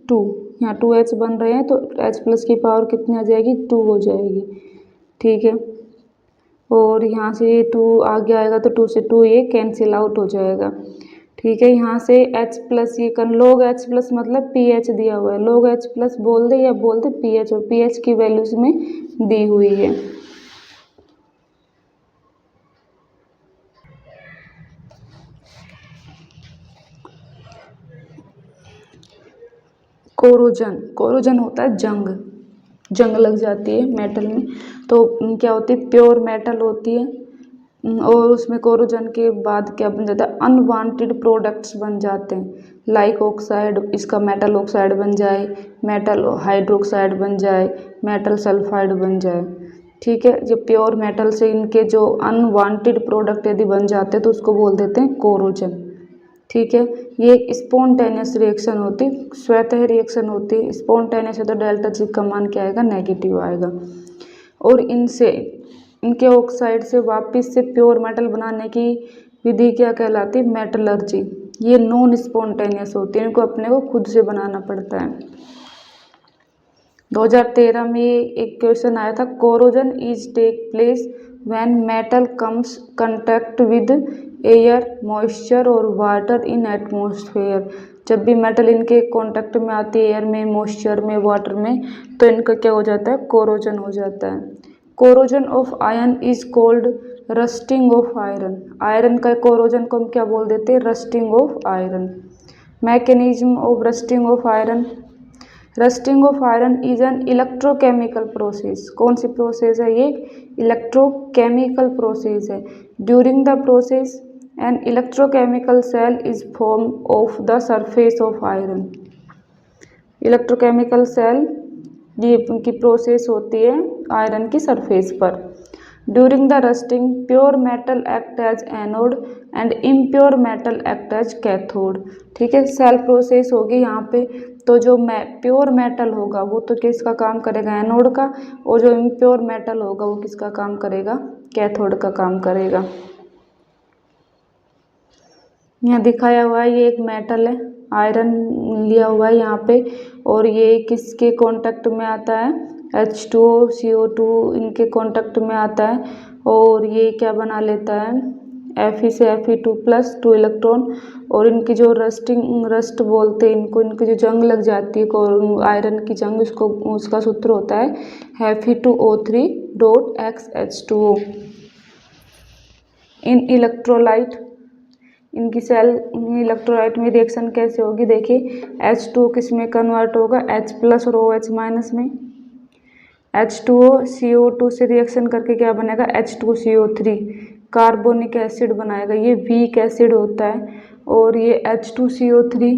2। यहाँ 2H बन रहे हैं तो H+ की पावर कितनी आ जाएगी, 2 हो जाएगी। ठीक है, और यहाँ से ये 2 आगे आएगा तो 2 से 2 ये कैंसिल आउट हो जाएगा। ठीक है, यहाँ से H+ ये कर log H+ मतलब pH दिया हुआ है, log H+ बोल दे या बोल दे pH, और pH की वैल्यू इसमें दी हुई है। कोरोजन होता है जंग लग जाती है मेटल में, तो क्या होती है, प्योर मेटल होती है। और उसमें कोरोजन के बाद क्या बन जाता है, अनवांटेड प्रोडक्ट्स बन जाते हैं, लाइक ऑक्साइड, इसका मेटल ऑक्साइड बन जाए, मेटल हाइड्रोक्साइड बन जाए, मेटल सल्फाइड बन जाए। ठीक है, जब प्योर मेटल से इनके जो अनवांटेड प्रोडक्ट यदि बन जाते हैं तो उसको बोल देते हैं कोरोजन। ठीक है, ये एक स्पॉन्टेनियस रिएक्शन होती, स्वतः रिएक्शन होती। स्पॉन्टेनियस है तो डेल्टा जी का मान क्या आएगा, नेगेटिव आएगा। और इनके ऑक्साइड से वापस से प्योर मेटल बनाने की विधि क्या कहलाती है, मेटलर्जी। ये नॉन स्पॉन्टेनियस होती है, इनको अपने को खुद से बनाना पड़ता है। 2013 में एक क्वेश्चन आया था, corrosion is take place when metal comes contact with air, moisture और वाटर इन एटमॉस्फेयर। जब भी मेटल इनके कांटेक्ट में आती है, एयर में, मॉइस्चर में, वाटर में, तो इनका क्या हो जाता है, कोरोजन हो जाता है। Corrosion of iron is called rusting of iron. Iron का कोरोजन को हम क्या बोल देते हैं, rusting of iron. Mechanism of rusting of iron, rusting of iron is an electrochemical process. कौन सी प्रोसेस है ये, इलेक्ट्रोकेमिकल प्रोसेस है। During the process an electrochemical cell is form of the surface of iron. Electrochemical cell ये की प्रोसेस होती है आयरन की सरफेस पर। During the rusting pure metal act as anode and impure metal act as cathode. ठीक है, सेल प्रोसेस होगी यहाँ पे, तो जो प्योर मेटल होगा वो तो किसका काम करेगा, एनोड का, और जो इम्प्योर मेटल होगा वो किसका काम करेगा, कैथोड का काम करेगा। यहाँ दिखाया हुआ है, ये एक मेटल है, आयरन लिया हुआ है यहाँ पे, और ये किसके कांटेक्ट में आता है, H2O CO2 इनके कांटेक्ट में आता है, और ये क्या बना लेता है, Fe से Fe2+ 2 इलेक्ट्रॉन, और इनकी जो रस्ट बोलते हैं इनको, इनकी जो जंग लग जाती है आयरन की जंग, उसका सूत्र होता है Fe2O3 डॉट XH2O। इन इलेक्ट्रोलाइट, इनकी सेल इलेक्ट्रोलाइट में रिएक्शन कैसे होगी, देखिए H2O किस में कन्वर्ट होगा, H+ और OH- में। H2O CO2 से रिएक्शन करके क्या बनेगा, H2CO3 कार्बोनिक एसिड बनाएगा, ये वीक एसिड होता है। और ये H2CO3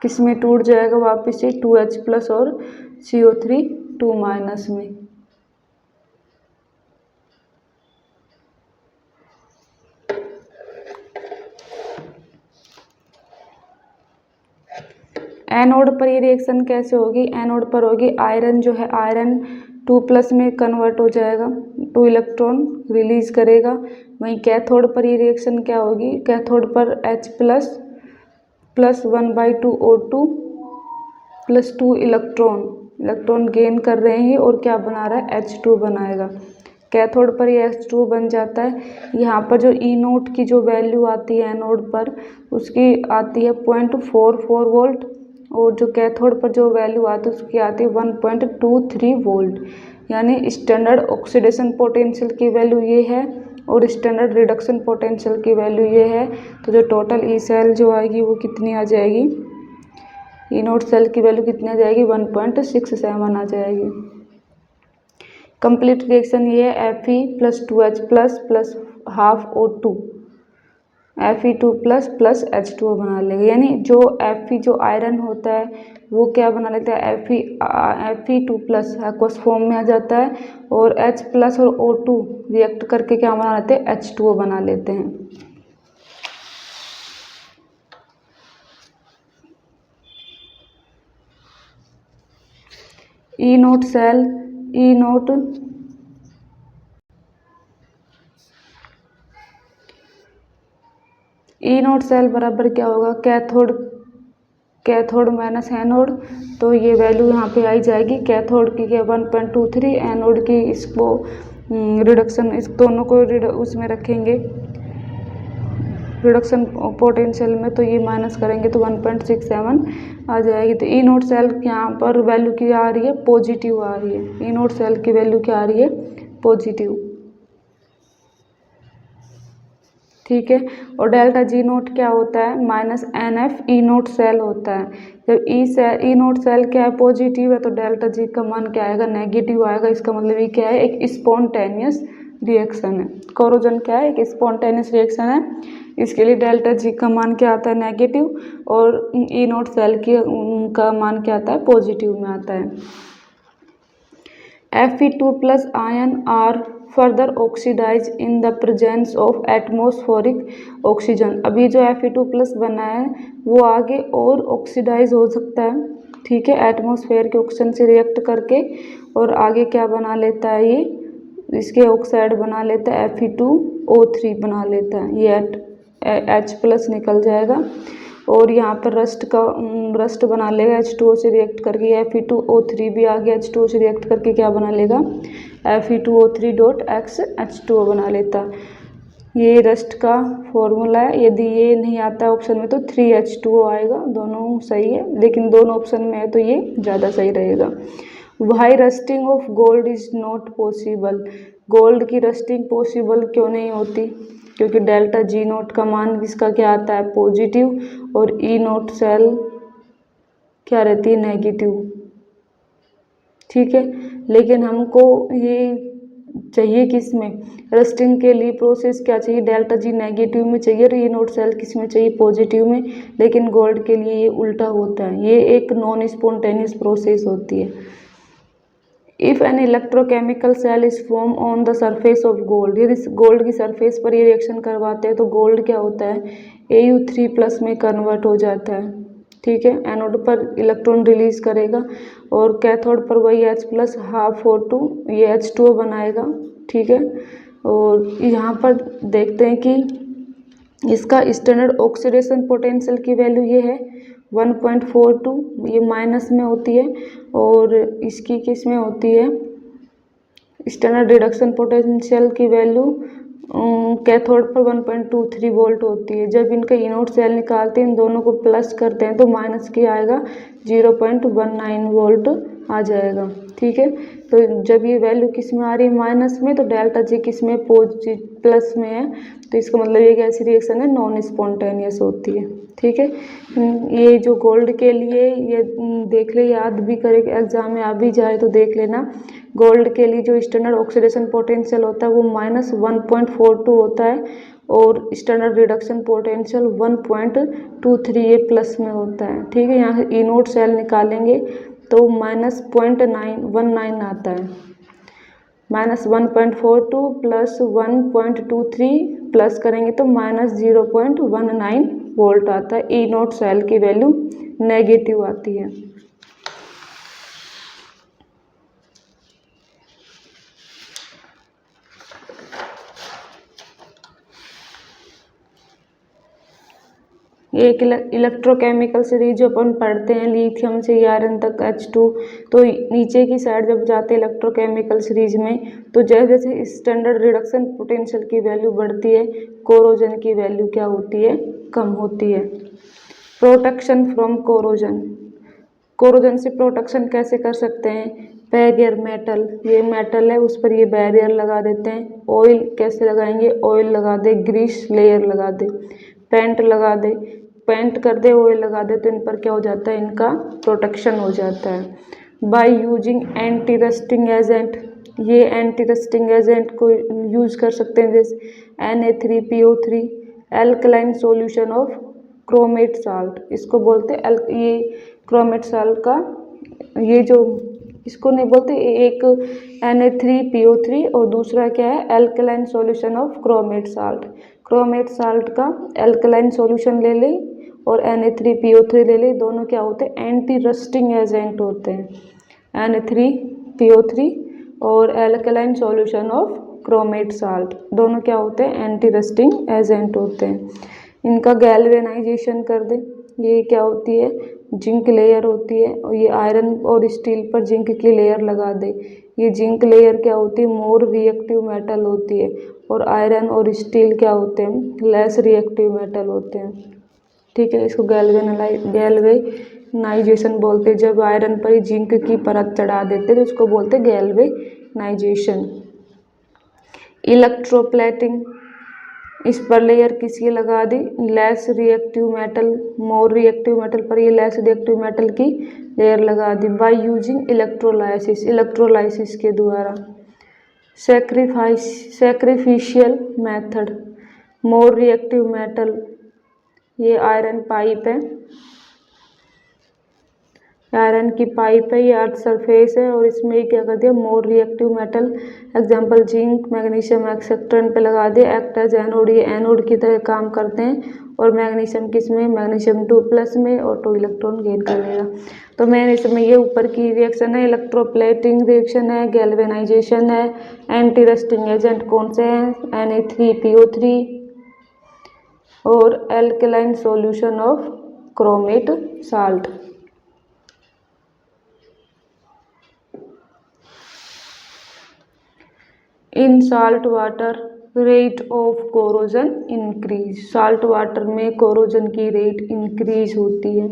किस में टूट जाएगा वापस से 2H+ और CO3 2- में। एनोड पर ये रिएक्शन कैसे होगी, एनोड पर होगी आयरन जो है आयरन 2+ में कन्वर्ट हो जाएगा, 2 इलेक्ट्रॉन रिलीज करेगा। वहीं कैथोड पर ये रिएक्शन क्या होगी, कैथोड पर H+ + 1/2 O2 + 2 इलेक्ट्रॉन गेन कर रहे हैं और क्या बना रहा है, H2 बनाएगा। कैथोड पर ये H2 बन जाता है। यहाँ पर जो E0 की जो वैल्यू आती है एनोड पर, उसकी आती है 0.44 वोल्ट, और जो कैथोड पर जो वैल्यू आती है उसकी आती है 1.23 वोल्ट। यानी स्टैंडर्ड ऑक्सीडेशन पोटेंशियल की वैल्यू ये है और स्टैंडर्ड रिडक्शन पोटेंशियल की वैल्यू ये है। तो जो टोटल ई सेल जो आएगी वो कितनी आ जाएगी, E0 सेल की वैल्यू कितनी आ जाएगी, 1.67 आ जाएगी। कंप्लीट रिएक्शन ये है Fe + 2H+ + ½ O2 Fe2+ + H2O बना लेगा। यानी जो Fe जो आयरन होता है वो क्या बना लेता है, Fe2+ एक्वस फॉर्म में आ जाता है, और H+ और O2 रिएक्ट करके क्या बना लेते हैं, H2O बना लेते हैं। E0 सेल, E0 सेल बराबर क्या होगा, कैथोड माइनस एनोड। तो ये वैल्यू यहाँ पे आई जाएगी, कैथोड की 1.23, एनोड की इसको रिडक्शन, इस दोनों को उसमें रखेंगे रिडक्शन पोटेंशियल में, तो ये माइनस करेंगे तो 1.67 आ जाएगी। तो E0 सेल यहाँ पर वैल्यू क्या आ रही है, पॉजिटिव आ रही है। E0 सेल की वैल्यू क्या आ रही है, पॉजिटिव। ठीक है। और डेल्टा G0 क्या होता है, -NF E0 सेल होता है। जब E0 सेल क्या है, पॉजिटिव है, तो डेल्टा G का मान क्या आएगा, नेगेटिव आएगा। इसका मतलब ये क्या है, एक स्पॉन्टेनियस रिएक्शन है। कोरोजन क्या है, एक स्पॉन्टेनियस रिएक्शन है। इसके लिए डेल्टा G का मान क्या आता है, नेगेटिव, और E0 सेल की का मान क्या आता है, पॉजिटिव में आता है। Fe2+ ion are further oxidized in the presence of atmospheric oxygen। अभी जो Fe2+ बना है वो आगे और ऑक्सीडाइज हो सकता है, ठीक है, एटमॉस्फेयर के ऑक्सीजन से रिएक्ट करके, और आगे क्या बना लेता है, ये इसके ऑक्साइड बना लेता है, Fe2O3 बना लेता है, ये H+ निकल जाएगा, और यहाँ पर रस्ट बना लेगा H2O से रिएक्ट करके। Fe2O3 भी आगे H2O से रिएक्ट करके क्या बना लेगा, Fe2O3 डॉट H2O बना लेता। ये रस्ट का फॉर्मूला है। यदि ये नहीं आता है ऑप्शन में तो 3H2O आएगा। दोनों सही है, लेकिन दोनों ऑप्शन में है तो ये ज़्यादा सही रहेगा। Why rusting of gold is not possible, gold की रस्टिंग पॉसिबल क्यों नहीं होती, क्योंकि डेल्टा G0 का मान इसका क्या आता है, पॉजिटिव, और E0 सेल क्या रहती है, नेगेटिव। ठीक है, लेकिन हमको ये चाहिए किस में, रस्टिंग के लिए प्रोसेस क्या चाहिए, डेल्टा G नेगेटिव में चाहिए, और E0 सेल किस में चाहिए, पॉजिटिव में। लेकिन गोल्ड के लिए ये उल्टा होता है, ये एक नॉन स्पॉन्टेनियस प्रोसेस होती है। If an electrochemical cell is form on the surface of gold, यदि गोल्ड की सरफेस पर ये रिएक्शन करवाते हैं तो गोल्ड क्या होता है, Au3+ में कन्वर्ट हो जाता है। ठीक है, एनोड पर इलेक्ट्रॉन रिलीज करेगा, और कैथोड पर वही H+ ½ O2 ये H2O बनाएगा। ठीक है, और यहाँ पर देखते हैं कि इसका स्टैंडर्ड ऑक्सीडेशन पोटेंशियल की वैल्यू ये है 1.42, ये माइनस में होती है, और इसकी किस में होती है, स्टैंडर्ड रिडक्शन पोटेंशियल की वैल्यू कैथोड पर 1.23 वोल्ट होती है। जब इनका एनोड सेल निकालते हैं, इन दोनों को प्लस करते हैं तो माइनस क्या आएगा, 0.19 वोल्ट आ जाएगा। ठीक है, तो जब ये वैल्यू किस में आ रही है, माइनस में, तो डेल्टा जी किस में, पॉजिटिव प्लस में है, तो इसका मतलब ये कैसी रिएक्शन है, नॉन स्पॉन्टेनियस होती है। ठीक है, ये जो गोल्ड के लिए ये देख ले, याद भी करे, एग्जाम में आ भी जाए तो देख लेना। गोल्ड के लिए जो स्टैंडर्ड ऑक्सीडेशन पोटेंशियल होता है वो -1.42 होता है और स्टैंडर्ड रिडक्शन पोटेंशियल 1.23 ये प्लस में होता है। ठीक है, यहाँ से एनोड सेल निकालेंगे तो -0.919 आता है। -1.42 प्लस 1.23 प्लस करेंगे तो -0.19 वोल्ट आता है। एनोड सेल की वैल्यू नेगेटिव आती है। एक इलेक्ट्रोकेमिकल सीरीज जो अपन पढ़ते हैं, लिथियम से आयरन तक H2, तो नीचे की साइड जब जाते हैं इलेक्ट्रोकेमिकल सीरीज में, तो जैसे जैसे स्टैंडर्ड रिडक्शन पोटेंशियल की वैल्यू बढ़ती है, कोरोजन की वैल्यू क्या होती है, कम होती है। प्रोटेक्शन फ्रॉम कोरोजन, कोरोजन से प्रोटेक्शन कैसे कर सकते हैं, बैरियर मेटल, ये मेटल है उस पर ये बैरियर लगा देते हैं। ऑयल कैसे लगाएंगे, ऑयल लगा दे, ग्रीस लेयर लगा दे, पेंट लगा दे, पेंट कर दे, ऑयल लगा दे, तो इन पर क्या हो जाता है, इनका प्रोटेक्शन हो जाता है। By using anti rusting agent, ये एंटी रस्टिंग एजेंट को यूज कर सकते हैं, जैसे Na3PO3 alkaline solution of chromate salt, इसको बोलते हैं ये क्रोमेट साल्ट का, ये जो इसको नहीं बोलते, एक Na3PO3 और दूसरा क्या है, alkaline solution of chromate salt. Chromate salt का एल्कलाइन सॉल्यूशन ले ले और Na3PO3 ले ले, दोनों क्या होते हैं, एंटी रस्टिंग एजेंट होते हैं। Na3PO3 और alkaline solution of chromate salt दोनों क्या होते हैं, एंटी रस्टिंग एजेंट होते हैं। इनका गैल्वेनाइजेशन कर दे, ये क्या होती है, जिंक लेयर होती है, और ये आयरन और स्टील पर जिंक की लेयर लगा दे, ये जिंक लेयर क्या होती है, मोर रिएक्टिव मेटल होती है, और आयरन और स्टील क्या होते हैं, लेस रिएक्टिव मेटल होते हैं। ठीक है, इसको गैल्वेनाइजेशन बोलते हैं। जब आयरन पर जिंक की परत चढ़ा देते हैं तो इसको बोलते हैं गैल्वेनाइजेशन। इलेक्ट्रोप्लेटिंग, इस पर लेयर किसकी लगा दी, less reactive metal, more reactive metal पर ये लेस रिएक्टिव मेटल की लेयर लगा दी। बाय यूजिंग इलेक्ट्रोलाइसिस, इलेक्ट्रोलाइसिस के द्वारा। Sacrificial method, more reactive metal, ये आयरन पाइप है, आयरन की पाइप है, ये अर्थ सरफेस है और इसमें क्या कर दिया, मोर reactive metal, example zinc, magnesium etcetera पे लगा दिया, एक्ट एज एनोड, ये एनोड की तरह काम करते हैं, और मैग्नीशियम किस में, मैग्नीशियम 2+ में, और 2 इलेक्ट्रॉन गेन कर लेगा। तो मैंने इसमें ये ऊपर की रिएक्शन है, इलेक्ट्रोप्लेटिंग रिएक्शन है, गैल्वेनाइजेशन है, एंटी रस्टिंग एजेंट कौन से हैं, Na3PO3 और alkaline solution of chromate salt. In salt water rat of corrosion increase, salt water में कोरोजन की रेट इंक्रीज होती है।